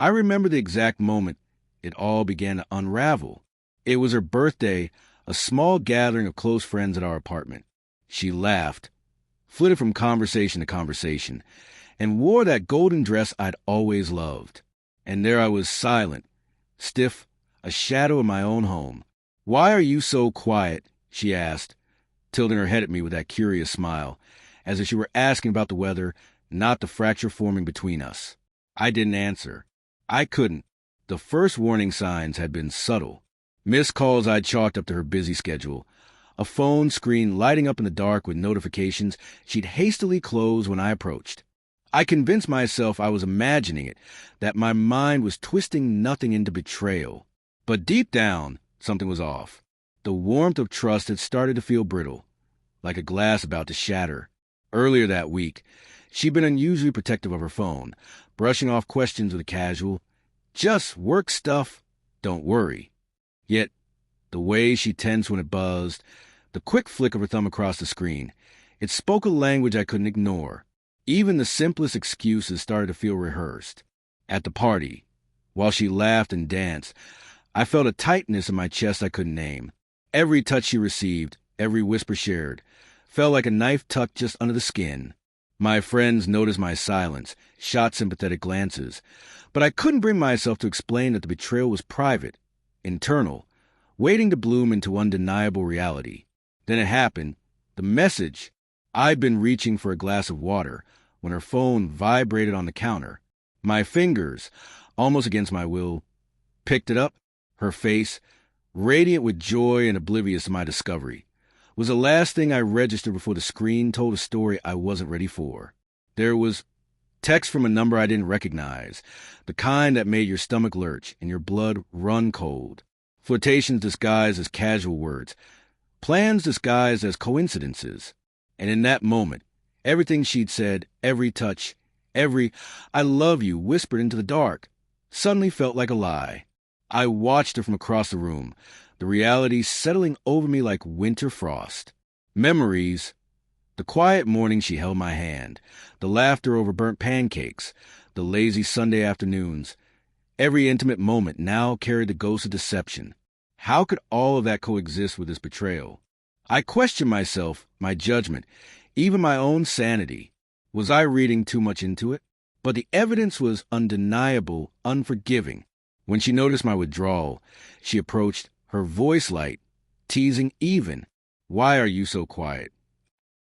I remember the exact moment it all began to unravel. It was her birthday, a small gathering of close friends at our apartment. She laughed, flitted from conversation to conversation, and wore that golden dress I'd always loved. And there I was, silent, stiff, a shadow in my own home. "Why are you so quiet?" she asked, tilting her head at me with that curious smile, as if she were asking about the weather, not the fracture forming between us. I didn't answer. I couldn't. The first warning signs had been subtle. Missed calls I'd chalked up to her busy schedule. A phone screen lighting up in the dark with notifications she'd hastily close when I approached. I convinced myself I was imagining it, that my mind was twisting nothing into betrayal. But deep down, something was off. The warmth of trust had started to feel brittle, like a glass about to shatter. Earlier that week, she'd been unusually protective of her phone, brushing off questions with a casual, "Just work stuff, don't worry." Yet, the way she tensed when it buzzed, the quick flick of her thumb across the screen, it spoke a language I couldn't ignore. Even the simplest excuses started to feel rehearsed. At the party, while she laughed and danced, I felt a tightness in my chest I couldn't name. Every touch she received, every whisper shared, felt like a knife tucked just under the skin. My friends noticed my silence, shot sympathetic glances, but I couldn't bring myself to explain that the betrayal was private, internal, waiting to bloom into undeniable reality. Then it happened. The message. I'd been reaching for a glass of water when her phone vibrated on the counter. My fingers, almost against my will, picked it up. Her face, radiant with joy and oblivious to my discovery, was the last thing I registered before the screen told a story I wasn't ready for. There was text from a number I didn't recognize, the kind that made your stomach lurch and your blood run cold. Flirtations disguised as casual words, plans disguised as coincidences. And in that moment, everything she'd said, every touch, every "I love you" whispered into the dark, suddenly felt like a lie. I watched her from across the room, the reality settling over me like winter frost. Memories. The quiet morning she held my hand, the laughter over burnt pancakes, the lazy Sunday afternoons. Every intimate moment now carried the ghost of deception. How could all of that coexist with this betrayal? I questioned myself, my judgment, even my own sanity. Was I reading too much into it? But the evidence was undeniable, unforgiving. When she noticed my withdrawal, she approached, her voice light, teasing even. "Why are you so quiet?"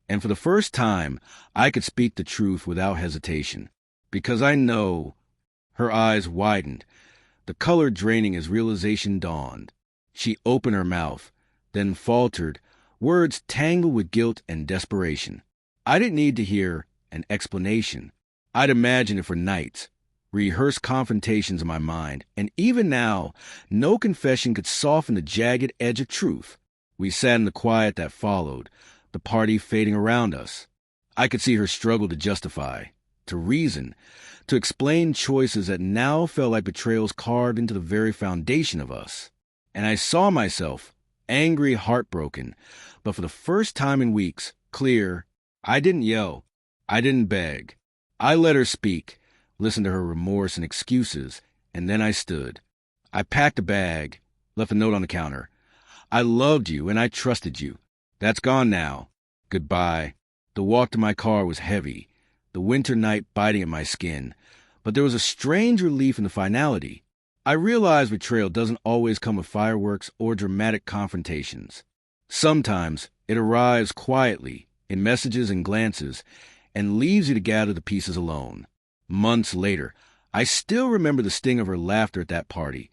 And for the first time, I could speak the truth without hesitation. Because I know. Her eyes widened, the color draining as realization dawned. She opened her mouth, then faltered, words tangled with guilt and desperation. I didn't need to hear an explanation. I'd imagined it for nights, rehearsed confrontations in my mind, and even now, no confession could soften the jagged edge of truth. We sat in the quiet that followed, the party fading around us. I could see her struggle to justify, to reason, to explain choices that now felt like betrayals carved into the very foundation of us. And I saw myself, angry, heartbroken, but for the first time in weeks, clear. I didn't yell. I didn't beg. I let her speak, listened to her remorse and excuses, and then I stood. I packed a bag, left a note on the counter. "I loved you and I trusted you. That's gone now. Goodbye." The walk to my car was heavy, the winter night biting at my skin, but there was a strange relief in the finality. I realized betrayal doesn't always come with fireworks or dramatic confrontations. Sometimes it arrives quietly, in messages and glances, and leaves you to gather the pieces alone. Months later, I still remember the sting of her laughter at that party,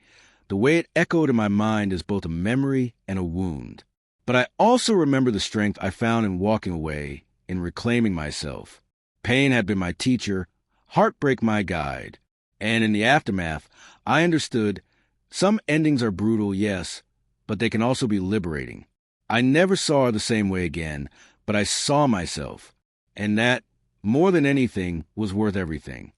the way it echoed in my mind as both a memory and a wound. But I also remember the strength I found in walking away, in reclaiming myself. Pain had been my teacher, heartbreak my guide. And in the aftermath, I understood some endings are brutal, yes, but they can also be liberating. I never saw her the same way again, but I saw myself, and that, more than anything, was worth everything.